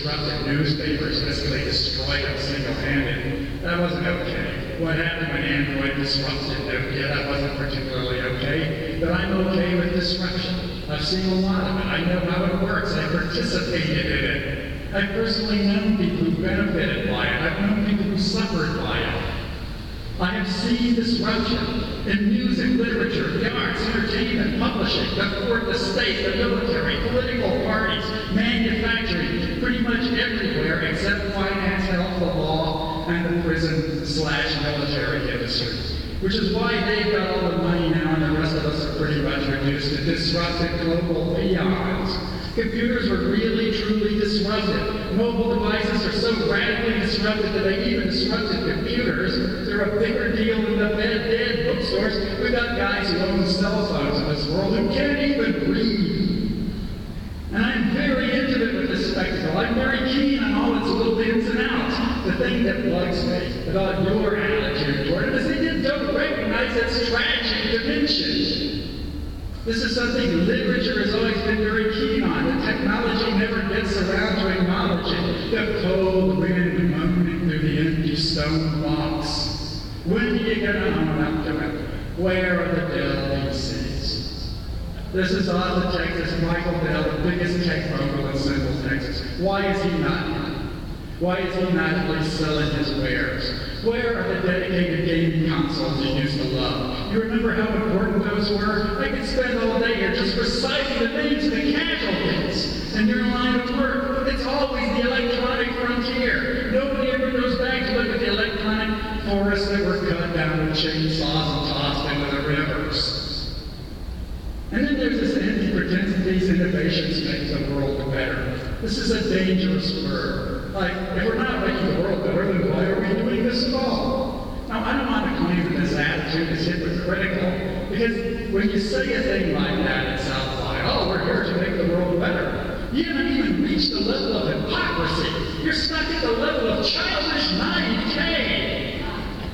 disrupted newspapers, basically destroyed them single-handed. That wasn't okay. What happened when Android disrupted Nokia, that wasn't particularly okay. But I'm okay with disruption. I've seen a lot of it. I know how it works. I participated in it. I've personally known people who benefited by it. I've known people who suffered by it. I have seen disruption in music, literature, the arts, entertainment, publishing, the court, the state, the military, political parties, manufacturing, pretty much everywhere except finance, health, the law, and the prison/military industry. Which is why they've got all the money now and the rest of us are pretty much reduced to disrupted global peons. Computers were really, truly disrupted. Mobile devices are so radically disrupted that they even disrupted computers. They're a bigger deal than the dead bookstores. We've got guys who own cell phones in this world who can't even read. And I'm very intimate with this spectacle. I'm very keen on all its little ins and outs. The thing that bugs me about your attitude toward it is that you don't recognize its tragic dimension. This is something literature has always been very keen on. The technology never gets around to acknowledging the cold wind moaning through the empty stone box. When do you get on up to it? Where are the Dell PCs? This is Austin, Texas, Michael Dell, the biggest tech mogul in Central Texas. Why is he not? Why is he not at least selling his wares? Where are the dedicated gaming consoles you used to love? You remember how important those were? I could spend all day here just reciting the names of the casualties in your line of work. It's always the electronic frontier. Nobody ever goes back to look at the electronic forests that were cut down with chainsaws and tossed into the rivers. And then there's this empty pretense that these innovations make the world better. This is a dangerous word. Like, if we're not making the world better, then why are we doing this at all? Now, I don't want to claim that this attitude is hypocritical, because when you say a thing like that, it sounds like, oh, we're here to make the world better. You haven't even reached the level of hypocrisy. You're stuck at the level of childish naivete.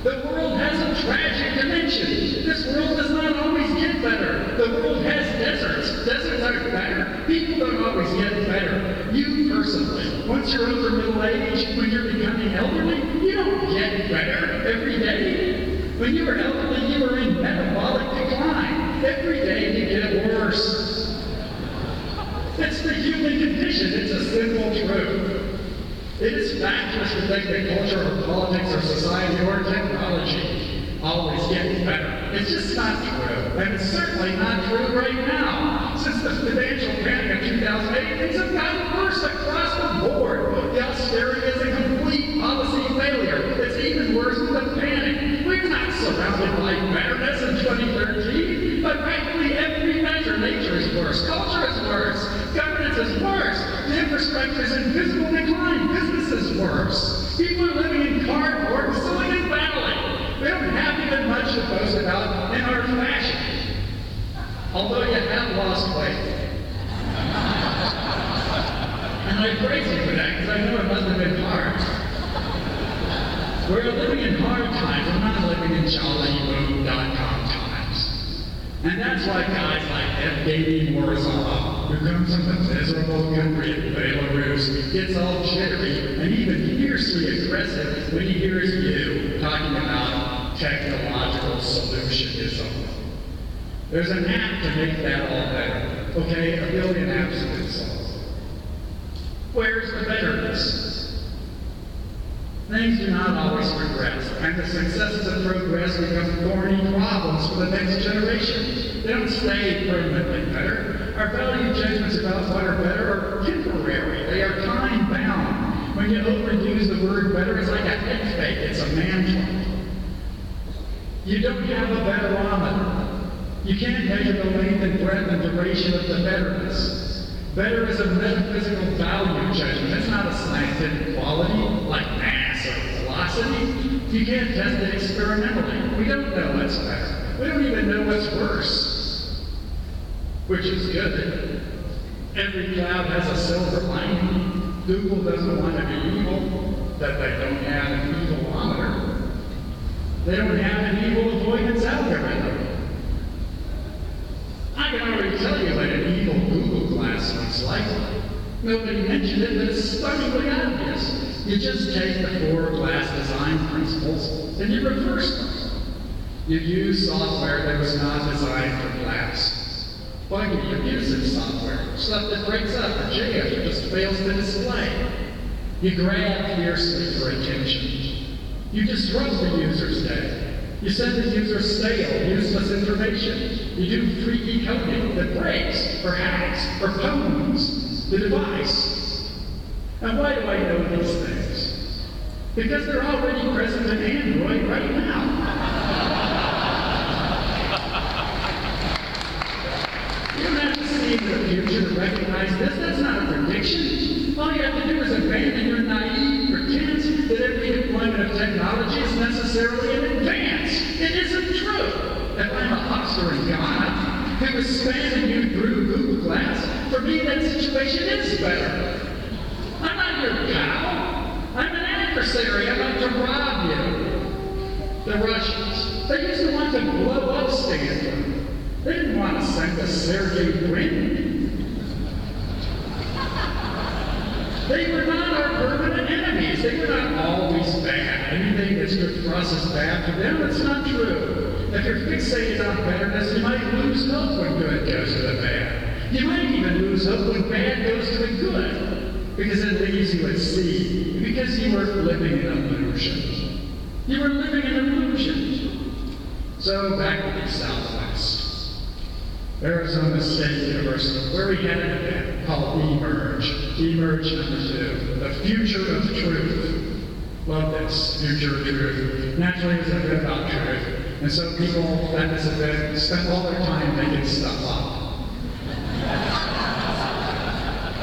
The world has a tragic dimension. This world does not always get better. The world has deserts. Deserts aren't better. People don't always get better. You personally, once you're over middle age, when you're becoming elderly, you don't get better every day. When you were elderly, you were in metabolic decline. Every day you get worse. It's the human condition. It's a simple truth. It is fabulous to think that culture or politics or society or technology always gets better. It's just not true. And it's certainly not true right now. Since the financial panic of 2008, things have gotten worse across the board. The austerity is a complete policy failure. It's even worse than the panic. We're not surrounded by betterness in 2013, but practically every measure, nature is worse, culture is worse, governance is worse, the infrastructure is in visible decline, business is worse. People are living in cardboard and Silicon Valley. We don't have even much to boast about in our fashion. Although you have lost weight. And I praise you for that because I know it must have been hard. We're living in hard times. We're not living in jollyboom.com times. And that's why guys like Evgeny Morozov, who comes from the miserable country of Belarus, gets all jittery and even fiercely aggressive when he hears you talking about technological solutionism. There's an app to make that all better. Okay, 1 billion apps have been solved. Where's the betterness? Things do not always progress, and the successes of progress become thorny problems for the next generation. They don't stay permanently better. Our value judgments about what are better are temporary. They are time-bound. When you overuse the word better, it's like a head fake. It's a mantra. You don't have a betterometer. You can't measure the length and breadth and duration of the betterness. Better is a metaphysical value judgment. It's not a scientific quality like mass or velocity. You can't test it experimentally. We don't know what's better. We don't even know what's worse. Which is good. Every cloud has a silver lining. Google doesn't want to be evil, that they don't have an evilometer. They don't have an evil avoidance algorithm. I can already tell you what an evil Google class looks like. Nobody mentioned it, but it's stunningly obvious. You just take the 4 glass design principles and you reverse them. You use software that was not designed for glass. Buggy, abusive software, stuff that breaks up or jams or just fails to display. You grab fiercely for attention. You disrupt the user's day. You send the user stale, useless information. You do freaky coding that breaks, or hacks, or phones the device. And why do I know these things? Because they're already present in Android right now. You don't have to see into the future to recognize this. That's not a prediction. All you have to do is abandon your naive pretense that every deployment of technology is necessarily an advance. It isn't true. If I'm a huckster in Ghana who is spamming you through Google Glass, for me that situation is better. I'm not your pal. I'm an adversary. I'm out to rob you. The Russians, they used to want to blow up Stanford. They didn't want to send us Sergey Brin. They were not our permanent enemies. They were not always bad. Anything that's good for us is bad for them. It's not true. If you're fixated on betterness, you might lose hope when good goes to the bad. You might even lose hope when bad goes to the good, because it leaves you at sea, because you were living in illusion. You were living in illusion. So back to the Southwest. Arizona State University, where we had an event called Emerge. Emerge #2, the future of truth. Love this, future of truth. Naturally, it was a bit about truth. And so people at this event spent all their time making stuff up.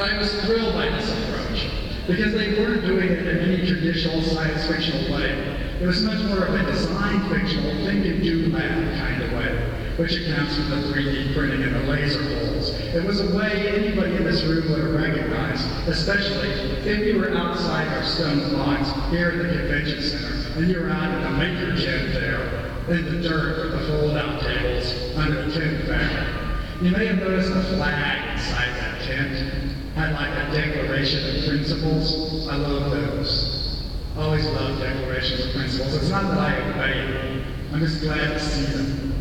I was thrilled by this approach, because they weren't doing it in any traditional science fictional way. It was much more of a design fictional, think and do math kind of way, which accounts for the 3D printing and the laser holes. It was a way anybody in this room would have recognized, especially if you were outside our stone blocks here at the convention center, and you were out in the maker gym there, in the dirt with the fold-out tables under the tent fabric. You may have noticed a flag inside that tent. Had like a declaration of principles. I love those. Always love declarations of principles. It's not that I obey them. I'm just glad to see them.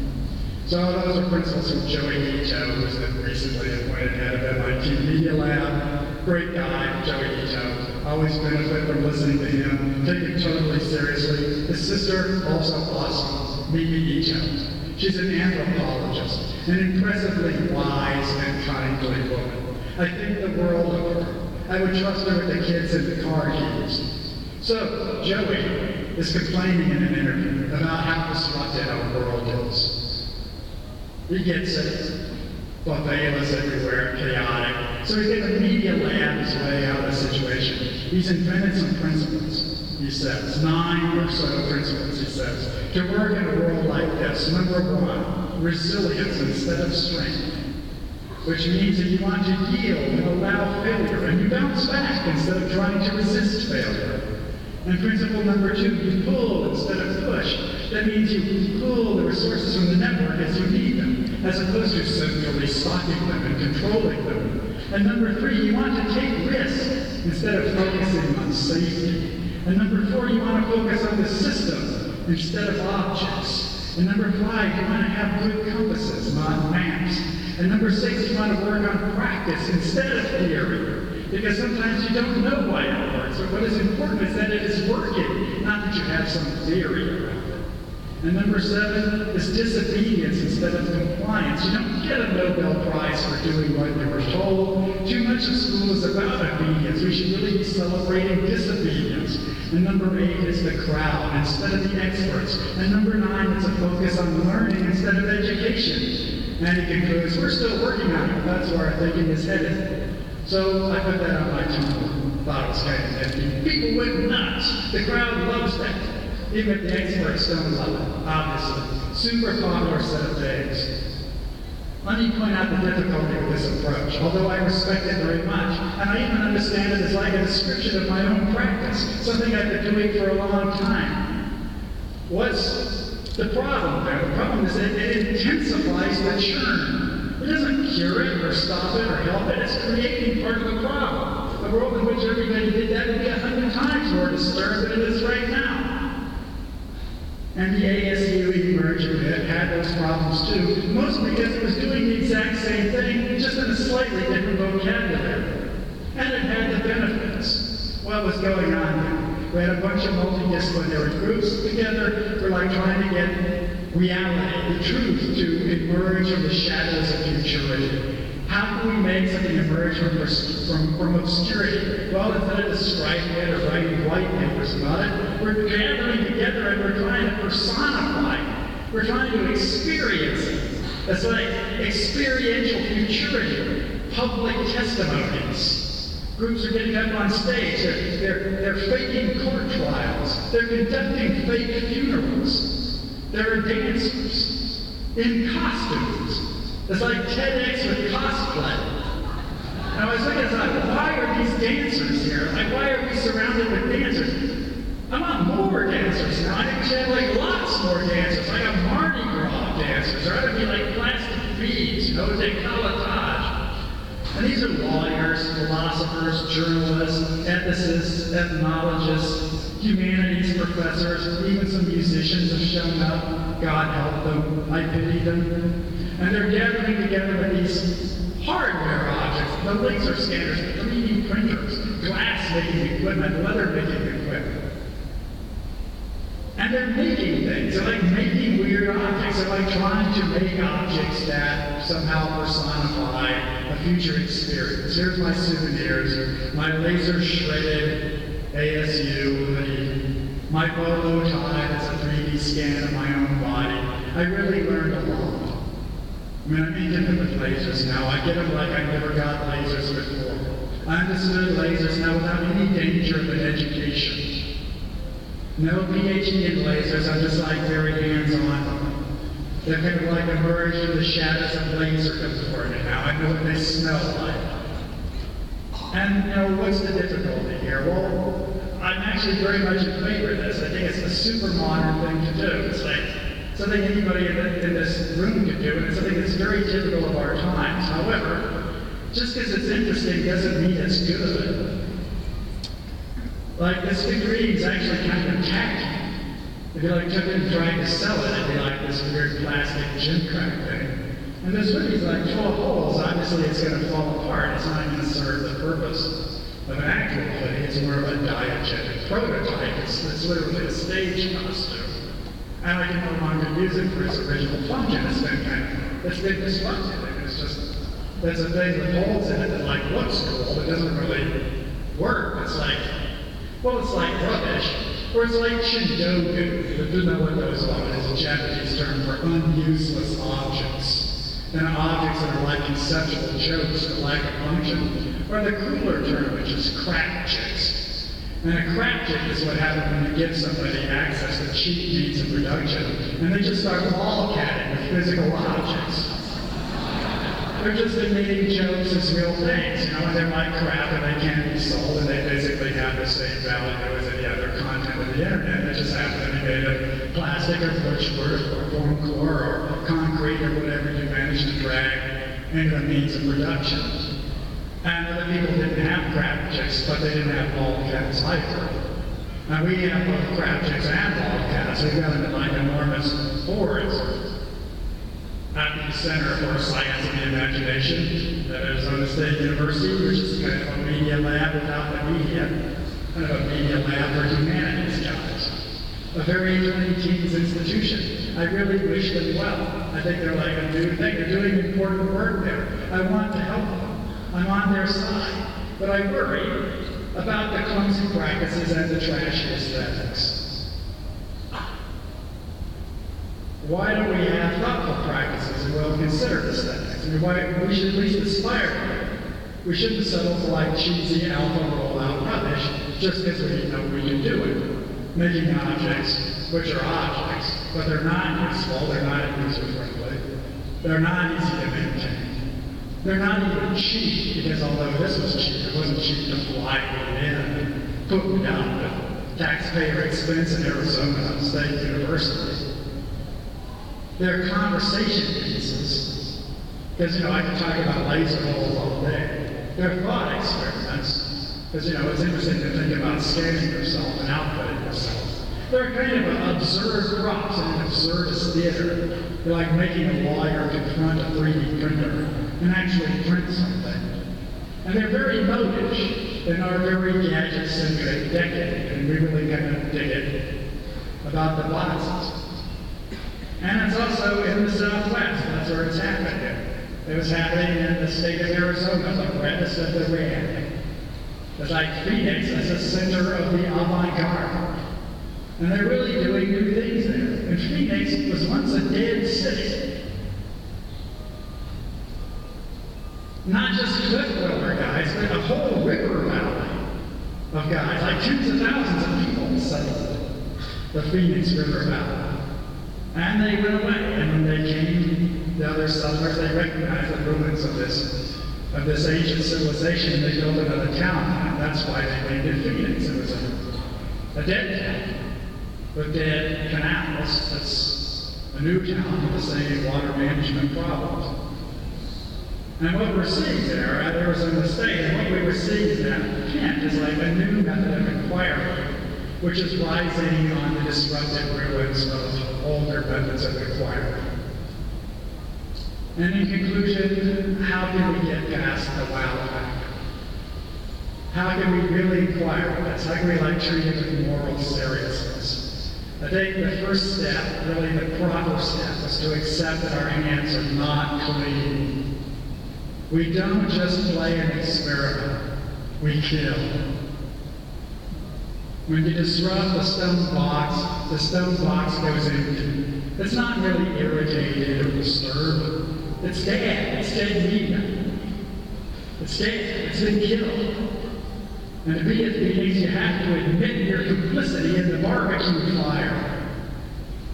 So those are principles from Joey Ito, who's the recently appointed head of MIT Media Lab. Great guy, Joey Ito. Always benefit from listening to him. Take him totally seriously. His sister, also awesome, Mimi Ito. She's an anthropologist, an impressively wise and kindly woman. I think the world of her. I would trust her with the kids and the car keys. So, Joey is complaining in an interview about how disrupted our world is. He gets it. Favelas everywhere, chaotic. So he's going to media lab his way out of the situation. He's invented some principles, he says. 9 or so principles, he says, to work in a world like this. Number 1, resilience instead of strength. Which means that you want to yield and allow failure, and you bounce back instead of trying to resist failure. And principle number 2, you pull instead of push. That means you pull the resources from the network as you need them, as opposed to centrally stocking them and controlling them. And number 3, you want to take risks instead of focusing on safety. And number 4, you want to focus on the system instead of objects. And number 5, you want to have good compasses, not maps. And number 6, you want to work on practice instead of theory. Because sometimes you don't know why it works, but what is important is that it is working, not that you have some theory around it. And number 7 is disobedience instead of compliance. You don't get a Nobel Prize for doing what you were told. Too much of school is about obedience. We should really be celebrating disobedience. And number 8 is the crowd instead of the experts. And number 9 is a focus on learning instead of education. And he concludes, we're still working on it. That's where our thinking is headed. So I put that on my Tumblr. Thought it was kind of nifty. People went nuts. The crowd loves that. Even if the experts don't love it, obviously. Super popular set of things. Let me point out the difficulty with this approach, although I respect it very much, and I even understand it as like a description of my own practice, something I've been doing for a long time. What's the problem there? The problem is that it intensifies the churn. It doesn't cure it or stop it or help it. It's creating part of the problem. A world in which everybody did that would be 100 times more disturbed than it is right now. And the ASU emerged had those problems too, mostly because it was doing the exact same thing, just in a slightly different vocabulary. And it had the benefits. What was going on there? We had a bunch of multidisciplinary groups together. We're like trying to get reality, the truth, to emerge from the shadows of futurity. How can we make something emerge from obscurity? Well, instead of describing it or writing white papers about it, we're gathering together and we're trying to personify it. We're trying to experience it. It's like experiential futurity, public testimonies. Groups are getting up on stage. They're faking court trials. They're conducting fake funerals. There are dancers in costumes. It's like TEDx with cosplay. And I was thinking, why are these dancers here? Like, why are we surrounded with dancers? I want more dancers now. I think we should have like lots more dancers, like a Mardi Gras dancers. There ought to be like plastic beads, decolletage. And these are lawyers, philosophers, journalists, ethicists, ethnologists, humanities professors, even some musicians have shown up. God help them. I pity them. And they're gathering together with these hardware objects, the laser scanners, 3D printers, glass-making equipment, leather-making equipment. And they're making things. They're like making weird objects. They're like trying to make objects that somehow personify a future experience. Here's my souvenirs, my laser-shredded ASU hoodie, my bolo tie that's a 3D scan of my own body. I really learned a lot. I mean, I'm intimate with lasers now. I get them like I never got lasers before. I understood lasers now without any danger of an education. No PhD in lasers, I'm just like very hands-on. They're kind of like emerged from the shadows of laser conformity now. I know what they smell like. And, what's the difficulty here? Well, I'm actually very much in favor of this. I think it's the super modern thing to do. It's like something anybody in this room could do, and it's something that's very typical of our times. However, just because it's interesting doesn't mean it's good. Like, this degree is actually kind of tacky. If you took it and tried to sell it, it'd be like this weird plastic gym crack thing. And this hoodie's like 12 holes. Obviously, it's going to fall apart. It's not going to serve the purpose of an actual hoodie. It's more of a diegetic prototype. It's literally a stage costume. And I can no longer use it for its original function. It's been disrupted. And it's just, there's a thing with holes in it that looks cool, but doesn't really work. It's like rubbish. Or it's like shindogu. If you don't know what those are, it's a Japanese term for unuseless objects. And objects that are like conceptual jokes that lack a function. Or the cooler term, which is crap chicks. And a crap chick is what happens when you give somebody access to cheap means of production, and they just start lollygatting with physical objects. They're just admitting jokes as real things, and they're like crap and they can't be sold, and they basically have the same value as any other content of the internet. They just happen to be made of plastic or birchwood or foam core or concrete or whatever you manage to drag into a means of production. And other people didn't have crap chicks, but they didn't have lolcats either. And we have both crap chicks and lolcats. We've got them in enormous boards at the Center for Science and the Imagination at Arizona State University, which is kind of a media lab without the media, kind of a media lab for humanities guys. A very 20-teens institution. I really wish them well. I think they're like a new thing. They're doing important work there. I want to help them. I'm on their side, but I worry about the clumsy practices and the trashy aesthetics. Why don't we have thoughtful practices and well-considered aesthetics? We should at least aspire to it. We shouldn't settle for cheesy alpha rollout rubbish just because we know we can do it. Making objects, which are objects, but they're not useful, they're not user-friendly, they're not easy to maintain. They're not even cheap, because although this was cheap, it wasn't cheap to fly me in and put me down to taxpayer expense in Arizona State University. They're conversation pieces. Because, I can talk about laser holes all day. They're thought experiments, because, it's interesting to think about scanning yourself and outputting yourself. They're kind of absurd props in an absurdist theater. They're like making a lawyer confront a 3D printer and actually print something. And they're very modish in our very gadget-centric decade, and we really kind of dig it about the boxes. And it's also in the Southwest. That's where it's happening. It was happening in the state of Arizona, the reddest of the red. It's like Phoenix is the center of the avant-garde. And they're really doing new things there. And Phoenix was once a dead city. Not just cliff dweller guys, but a whole river valley of guys, like tens of thousands of people settled the Phoenix River Valley. And they went away, and when they came, the other settlers, they recognized the ruins of this ancient civilization, and they built another town, and that's why they named it Phoenix. It was a dead town with dead canals. That's a new town with the same water management problems. And what we're seeing there was a mistake, and what we were seeing in that Kent is like a new method of inquiry, which is rising on the disrupted ruins of older methods of inquiry. And in conclusion, how can we get past the wow factor? How can we really inquire? That's how can we treat it with moral seriousness? I think the first step, really the proper step, is to accept that our hands are not clean. We don't just play an experiment, we kill. When you disrupt the stone box goes empty. It's not really irritated or disturbed. It's dead. It's dead media. It's dead. It's been killed. And to be a Phoenix, you have to admit your complicity in the barbecue fire.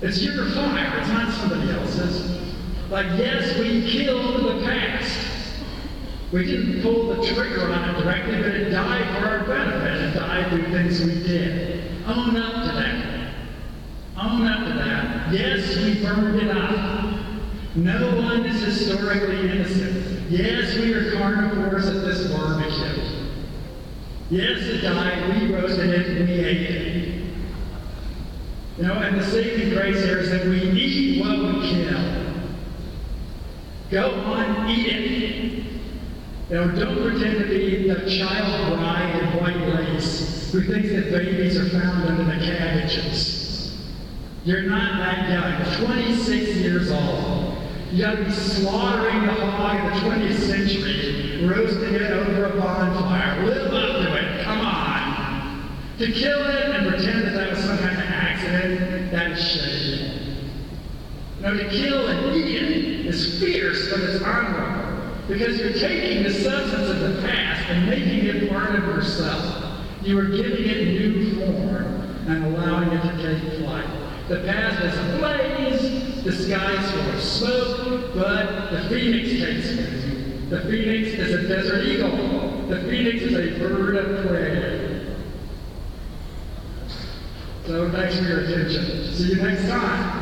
It's your fire. It's not somebody else's. Yes, we killed the past. We didn't pull the trigger on it directly, but it died for our benefit. It died through things we did. Own up to that. Own up to that. Yes, we burned it up. No one is historically innocent. Yes, we are carnivores at this barbecue. Yes, it died. We roasted it and we ate it. And the saving grace here is that we eat what we kill. Go on, eat it. Don't pretend to be the child bride in white lace who thinks that babies are found under the cabbages. You're not that young. 26 years old. You got to be slaughtering the hog of the 20th century, roasting it over a bonfire. Live up to it. Come on. To kill it and pretend that was some kind of accident, that is shady. To kill and eat it is fierce, but it's honorable. Because you're taking the substance of the past and making it part of yourself. You are giving it new form and allowing it to take flight. The past is ablaze, the sky is full of smoke, but the Phoenix takes it. The Phoenix is a desert eagle. The Phoenix is a bird of prey. So thanks for your attention. See you next time.